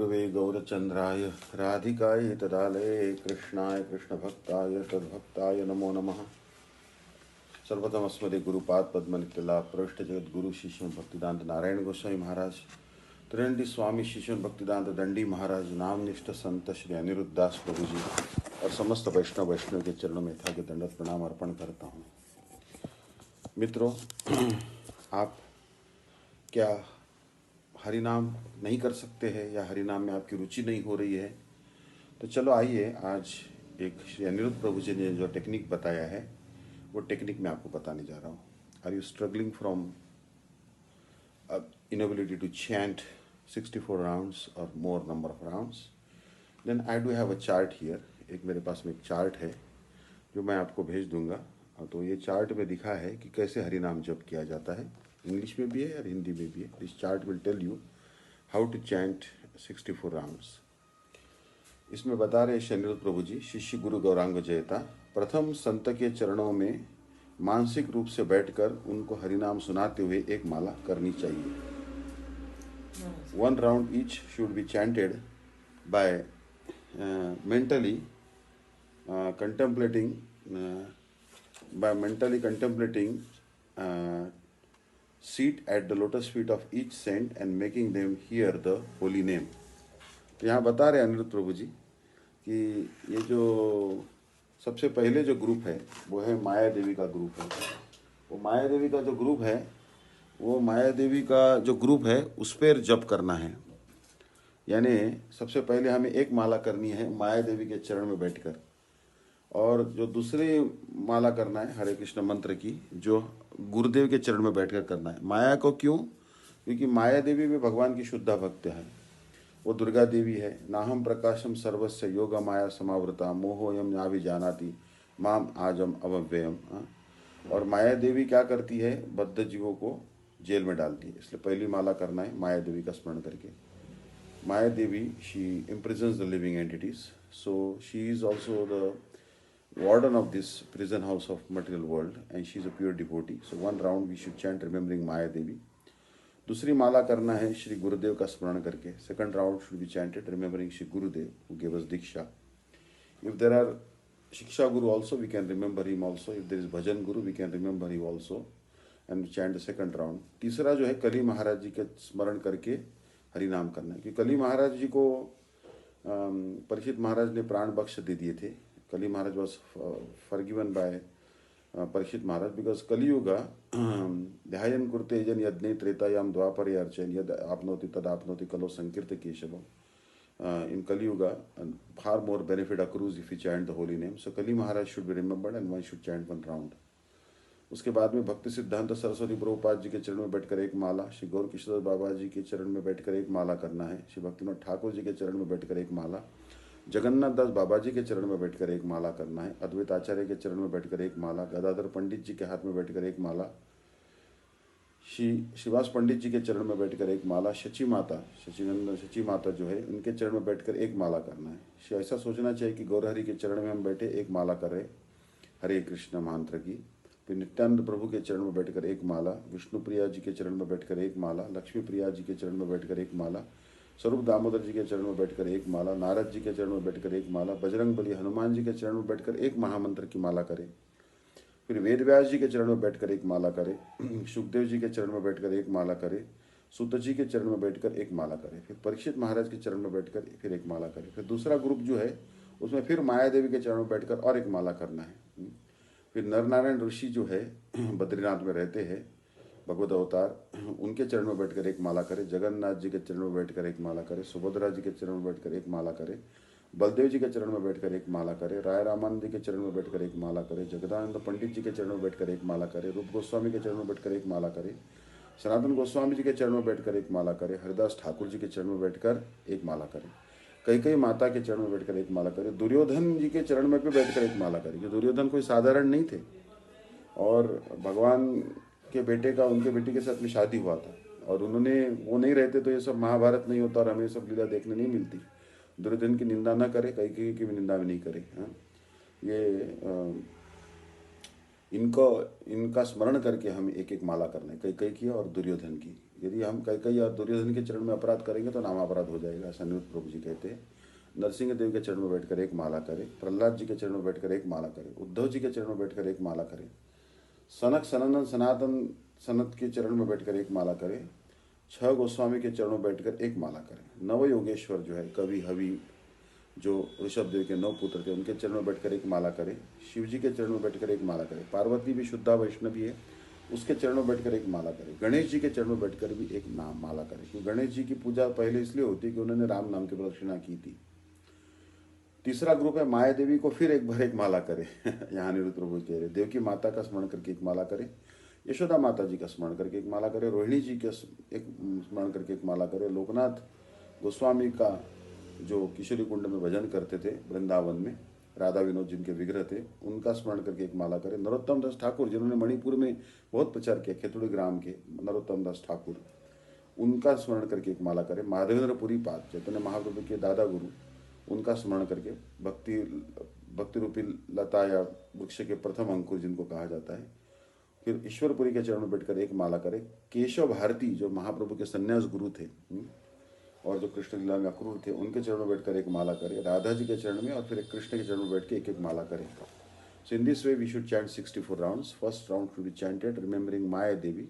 गुरुवे गौरचन्द्राय राधिकाय तदालये कृष्णाय कृष्णभक्ताय तद्भक्ताय नमो नमः। सर्वतमस्मदे गुरुपाद पद्मनित्यला प्रविष्ट जगत गुरु शिष्य भक्तिदांत नारायण गोस्वामी महाराज, त्रिनंदी स्वामी शिष्य भक्तिदांत दंडी महाराज, नाम निष्ठ संत श्री अनिरुद्धास प्रभु जी और समस्त वैष्णव के चरणों में यथा के दंडवत प्रणाम अर्पण करता हूँ। मित्रों, आप क्या हरि नाम नहीं कर सकते हैं या हरि नाम में आपकी रुचि नहीं हो रही है? तो चलो आइए, आज एक श्री अनिरुद्ध प्रभु जी ने जो टेक्निक बताया है वो टेक्निक मैं आपको बताने जा रहा हूँ। Are you struggling from inability to chant 64 rounds or more number of rounds? Then I do have a chart here. एक मेरे पास में एक चार्ट है जो मैं आपको भेज दूंगा। तो ये चार्ट में दिखा है कि कैसे हरि नाम जप किया जाता है। इंग्लिश में भी है और हिंदी में भी है। This chart will tell you how to chant 64 rounds. इसमें बता रहे अनिरुद्ध प्रभु जी, शिष्य गुरु गौरांग जयता, प्रथम संत के चरणों में मानसिक रूप से बैठकर उनको हरिनाम सुनाते हुए एक माला करनी चाहिए। 1 round each should be chanted by mentally contemplating seat at the lotus feet of each saint and making them hear the holy name. तो यहाँ बता रहे अनिरुद्ध प्रभु जी कि ये जो सबसे पहले जो ग्रुप है वो है माया देवी का ग्रुप है। वो माया देवी का जो ग्रुप है उस पर जप करना है। यानी सबसे पहले हमें एक माला करनी है माया देवी के चरण में बैठकर, और जो दूसरी माला करना है हरे कृष्ण मंत्र की, जो गुरुदेव के चरण में बैठकर करना है। माया को क्यों? क्योंकि माया देवी भी भगवान की शुद्ध भक्त है। वो दुर्गा देवी है। नाहम प्रकाशम सर्वस्य योग माया समावृता मोहोयम नाभि जानाति माम आजम अव्ययम। और माया देवी क्या करती है? बद्ध जीवों को जेल में डालती है। इसलिए पहली माला करना है माया देवी का स्मरण करके। माया देवी, she imprisons the living entities, so she is also the warden of this prison house of material world and she is a pure devotee. So 1 round we should chant remembering Maya Devi. दूसरी माला करना है श्री गुरुदेव का स्मरण करके। Second round should be chanted remembering Shri Gurudev who gave us Diksha. If there are Shiksha Guru also, we can remember him also. If there is Bhajan Guru, we can remember him also and chant the second round. तीसरा जो है कली महाराज जी के स्मरण करके हरि नाम करना है। क्योंकि कली महाराज जी को परीक्षित महाराज ने प्राण बख्श दे दिए थे। Kali Maharaj was forgiven by Parikshit Maharaj because कलियुगा ध्यायन कुरते जन यज्ञ त्रेतायाम द्वापर अर्चन यद आपनोति तद आपनोति कलो संकीर्त Keshavam. In Kali Yuga, far more benefit accrues if you chant the holy name. So Kali Maharaj should be remembered and one should chant 1 round. उसके बाद में भक्ति सिद्धांत सरस्वती प्रभुपाद जी के चरण में बैठकर एक माला, श्री गौर किशोर बाबा जी के चरण में बैठकर एक माला करना है, श्री भक्तिनाथ ठाकुर जी के चरण में बैठकर एक माला, जगन्नाथ दास बाबा जी के चरण में बैठकर एक माला करना है, अद्वैत आचार्य के चरण में बैठकर एक माला, गदाधर पंडित जी के हाथ में बैठकर एक माला, श्री श्रीवास पंडित जी के चरण में बैठकर एक माला, शची माता जो है उनके चरण में बैठकर एक माला करना है। ऐसा सोचना चाहिए कि गौरहरि के चरण में हम बैठे एक माला कर रहे हरे कृष्ण मंत्र की। फिर नित्यानंद प्रभु के चरण में बैठकर एक माला, विष्णु प्रिया जी के चरण में बैठकर एक माला, लक्ष्मी प्रिया जी के चरण में बैठकर एक माला, स्वरूप दामोदर जी के चरण में बैठकर एक माला, नारद जी के चरण में बैठकर एक माला, बजरंग बली हनुमान जी के चरण में बैठकर एक महामंत्र की माला करें। फिर वेद व्यास जी के चरण में बैठकर एक माला करें, सुखदेव जी के चरण में बैठकर एक माला करें, सूत जी के चरण में बैठकर एक माला करें, फिर परीक्षित महाराज के चरण में बैठकर फिर एक माला करें। फिर दूसरा ग्रुप जो है उसमें फिर माया देवी के चरण में बैठकर और एक माला करना है। फिर नरनारायण ऋषि जो है बद्रीनाथ में रहते हैं, भगवत अवतार, उनके चरण में बैठकर एक माला करें, जगन्नाथ जी के चरण में बैठकर एक माला करें, सुभद्रा जी के चरण में बैठकर एक माला करें, बलदेव जी के चरण में बैठकर एक माला करें, राय रामानंद जी के चरण में बैठकर एक माला करें, जगदानंद पंडित जी के चरण में बैठकर एक माला करें, रूप गोस्वामी के चरण में बैठकर एक माला करें, सनातन गोस्वामी जी के चरण में बैठकर एक माला करें, हरिदास ठाकुर जी के चरण में बैठकर एक माला करें, कई माता के चरण में बैठकर एक माला करें, दुर्योधन जी के चरण में भी बैठकर एक माला करें। क्योंकि दुर्योधन कोई साधारण नहीं थे और भगवान के बेटे का उनके बेटी के साथ में शादी हुआ था और वो नहीं रहते तो ये सब महाभारत नहीं होता और हमें सब लीला देखने नहीं मिलती। दुर्योधन की निंदा ना करे, कई की भी निंदा भी नहीं करे। ये इनका स्मरण करके हमें एक एक माला करना है, कई की और दुर्योधन की। यदि हम कई और दुर्योधन के चरण में अपराध करेंगे तो नामापराध हो जाएगा, ऐसा निरुक्त प्रभु जी कहते हैं। नरसिंह देव के चरण में बैठकर एक माला करें, प्रहलाद जी के चरण में बैठकर एक माला करें, उद्धव जी के चरण में बैठकर एक माला करें, सनक सनंदन सनातन सनत के चरण में बैठकर एक माला करें, 6 गोस्वामी के चरणों में बैठकर एक माला करें। नव योगेश्वर जो है कवि हवि जो ऋषभ देव के 9 पुत्र थे उनके चरण में बैठकर एक माला करें, शिव जी के चरण में बैठकर एक माला करें, पार्वती भी शुद्धा वैष्णवी है उसके चरण में बैठकर एक माला करें, गणेश जी के चरण में बैठकर भी एक नाम माला करें, क्योंकि गणेश जी की पूजा पहले इसलिए होती है कि उन्होंने राम नाम की प्रदक्षिणा की थी। तीसरा ग्रुप है माया देवी को फिर एक बार एक माला करें यहाँ निरुक्त प्रभु कह रहे, देवकी माता का स्मरण करके एक माला करें, यशोदा माता जी का स्मरण करके एक माला करें, रोहिणी जी का एक स्मरण करके एक माला करें, लोकनाथ गोस्वामी का जो किशोरी कुंड में भजन करते थे वृंदावन में, राधा विनोद जिनके विग्रह थे उनका स्मरण करके एक माला करें, नरोत्तम दास ठाकुर जिन्होंने मणिपुर में बहुत प्रचार किया, खेतुड़ी ग्राम के नरोत्तम दास ठाकुर, उनका स्मरण करके एक माला करें, माधवेंद्र पुरी पाद चैतन्य महाप्रभु के दादा गुरु उनका स्मरण करके, भक्ति रूपी लता या वृक्ष के प्रथम अंकुर जिनको कहा जाता है, फिर ईश्वरपुरी के चरण में बैठकर एक माला करें, केशव भारती जो महाप्रभु के संन्यास गुरु थे और जो कृष्ण लीला में अक्रूर थे उनके चरण में बैठकर एक माला करें, राधा जी के चरण में और फिर एक कृष्ण के चरण में बैठ के एक माला करें। So in this way we should chant 64 rounds. First round should be chanted remembering Maya Devi,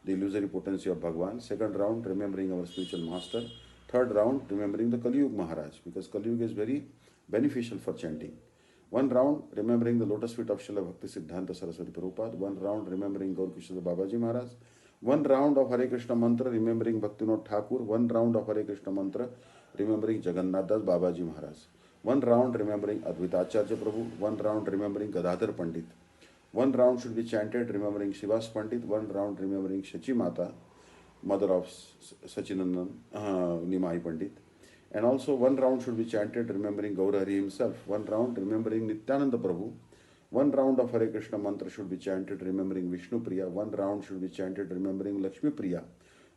the illusory potency of Bhagwan. Second round remembering our spiritual master. Third round remembering the Kali Yuga Maharaj, because Kali Yuga is very beneficial for chanting. One round remembering the lotus feet of Srila Bhakti Siddhanta Saraswati Prabhupada. One round remembering Gaur Kishore Babaji Maharaj. One round of Hare Krishna mantra remembering Bhaktivinoda Thakur. One round of Hare Krishna mantra remembering Jagannath Das Babaji Maharaj. One round remembering Advaita Acharya Prabhu. One round remembering Gadadhar Pandit. One round should be chanted remembering Shivas Pandit. One round remembering Shachi Mata, mother of Sachinandan Nimai Pandit. And also one round should be chanted remembering Gaurahari himself. One round remembering Nityananda Prabhu. One round of Hare Krishna mantra should be chanted remembering Vishnu Priya. One round should be chanted remembering Lakshmi Priya,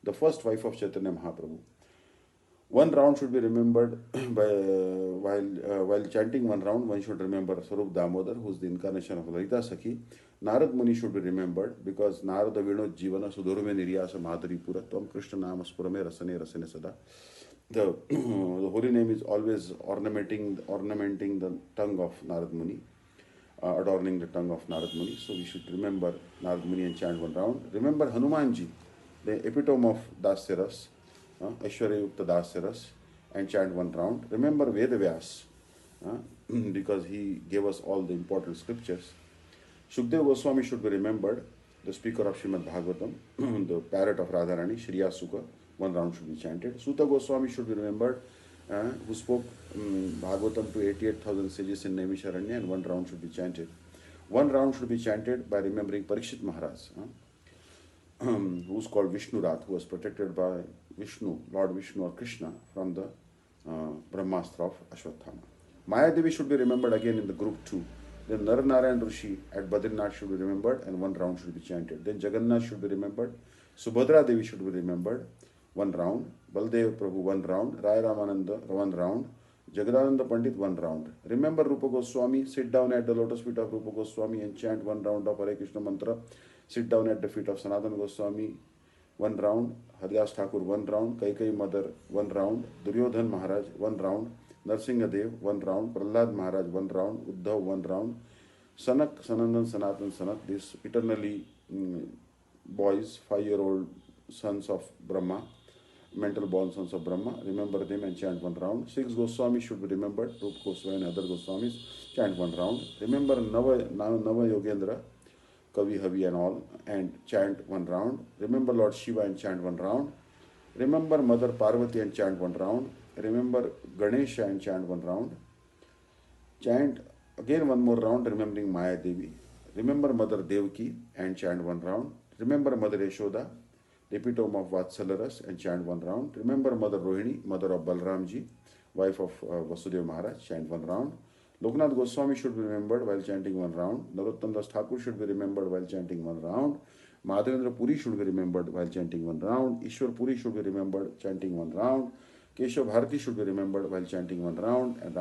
the first wife of Chaitanya Mahaprabhu. One round should be remembered while chanting one round, one should remember Sarup Damodar, who is the incarnation of Lalita Sakhi. Narad Muni should be remembered because Narada Vinod Jivana Sudhurume Niryasa Madhuri Pura Tvam Krishna Nama Spurame Rasane Rasane Sada. The holy name is always ornamenting the tongue of Narad Muni, adorning the tongue of Narad Muni. So we should remember Narad Muni and chant one round. Remember Hanumanji, the epitome of Dasya Ras, Aishwarya Yukta Dasya Ras, and chant one round. Remember Vedavyas, because he gave us all the important scriptures. Shukdev Goswami should be remembered, the speaker of Srimad Bhagavatam, the parrot of Radharani, Shriya Sukha. One round should be chanted. Suta Goswami should be remembered, who spoke Bhagavatam to 88,000 sages in Naimisharanya, and one round should be chanted. One round should be chanted by remembering Parikshit Maharaj, who's called Vishnu Rath, who was protected by Vishnu, Lord Vishnu or Krishna, from the Brahmastra of Ashwatthama. Maya Devi should be remembered again in the group 2. Then Naranarayan Rishi at Badrinath should be remembered and one round should be chanted. Then Jagannath should be remembered. Subhadra Devi should be remembered, one round. Baldev Prabhu, one round. Rai Ramananda, one round. Jagadananda Pandit, one round. Remember Rupa Goswami, sit down at the lotus feet of Rupa Goswami and chant one round of Hare Krishna mantra. Sit down at the feet of Sanatana Goswami, one round. Haridas Thakur, one round. Kaikai Mother, one round. Duryodhan Maharaj, one round. Narsingha Dev, one round. Prahlad Maharaj, one round. Uddhav, one round. Sanak, Sanandan, Sanatan, Sanak, these eternally boys, 5-year-old sons of Brahma, mental born sons of Brahma, remember them and chant one round. 6 Goswami should be remembered, Rupa Goswami and other Goswamis, chant one round. Remember Nava Yogendra, Kavi Havi and all, and chant one round. Remember Lord Shiva and chant one round. Remember Mother Parvati and chant one round. Remember Ganesha and chant one round. Chant again one more round remembering Maya Devi. Remember Mother Devaki and chant one round. Remember Mother Yashoda, the epitome of Vatsalaras, and chant one round. Remember Mother Rohini, mother of Balramji, wife of Vasudeva Maharaj, chant one round. Loknath Goswami should be remembered while chanting one round. Narottam Das Thakur should be remembered while chanting one round. Madhavendra Puri should be remembered while chanting one round. Ishwar Puri should be remembered chanting one round. Keshav Bharati should be remembered while chanting one round. And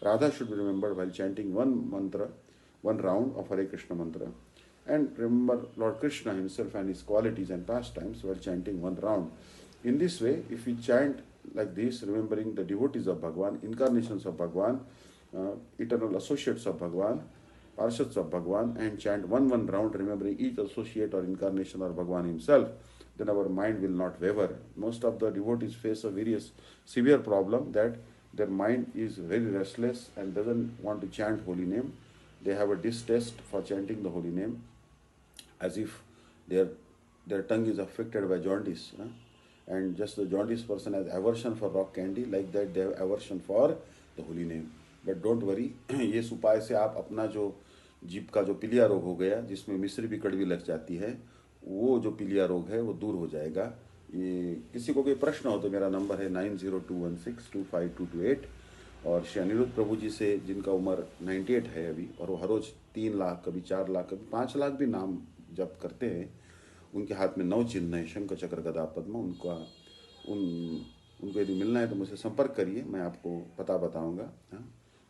Radha should be remembered while chanting one mantra, one round of Hare Krishna mantra. and remember Lord Krishna himself and his qualities and pastimes while chanting one round. In this way, if we chant like this, remembering the devotees of Bhagwan, incarnations of Bhagwan, eternal associates of Bhagwan, parshads of Bhagwan, and chant one round, remembering each associate or incarnation or Bhagwan himself, then our mind will not waver. Most of the devotees face a various severe problem that their mind is very restless and doesn't want to chant holy name. They have a distaste for chanting the holy name, as if their tongue is affected by jaundice. And just the jaundice person has aversion for rock candy, like that they have aversion for the holy name. But don't worry, इस उपाय से आप अपना जो जीभ का जो पीलिया रोग हो गया, जिसमें मिश्री भी कड़वी लग जाती है, वो जो पीलिया रोग है वो दूर हो जाएगा। ये किसी को कोई प्रश्न हो तो मेरा नंबर है 9021625228। और श्री अनिरुद्ध प्रभु जी से, जिनका उम्र 98 है अभी, और वो हर रोज 3 लाख, कभी 4 लाख, कभी 5 लाख भी नाम जप करते हैं, उनके हाथ में 9 चिन्ह है, शंख चक्र गदा पद्म। उनको यदि मिलना है तो मुझसे संपर्क करिए, मैं आपको पता बताऊंगा।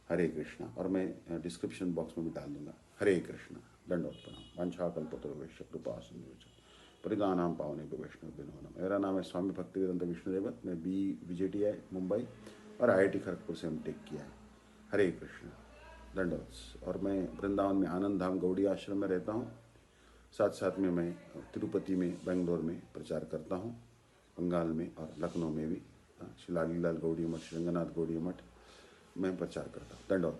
हरे कृष्णा। और मैं डिस्क्रिप्शन बॉक्स में भी डाल दूंगा। हरे कृष्णा। दंडवत प्रणाम। वांछाकल्पतरुभ्यश्च कृपा सिंधुश्च परिदानाम पावनेभ्यो वैष्णवेभ्यो नमो नमः। मेरा नाम है स्वामी भक्तिवेदांत विष्णुदेवत। मैं BVJTI मुंबई और IIT खड़गपुर से टेक किया है। हरे कृष्णा। दंडवत। और मैं वृंदावन में आनंद धाम गौड़ी आश्रम में रहता हूँ। साथ साथ में मैं तिरुपति में, बेंगलोर में प्रचार करता हूँ, बंगाल में और लखनऊ में भी। श्री लालीलाल गौड़ी मठ, श्री रंगनाथ गौड़ी मठ मैं प्रचार करता हूँ। दंडवत।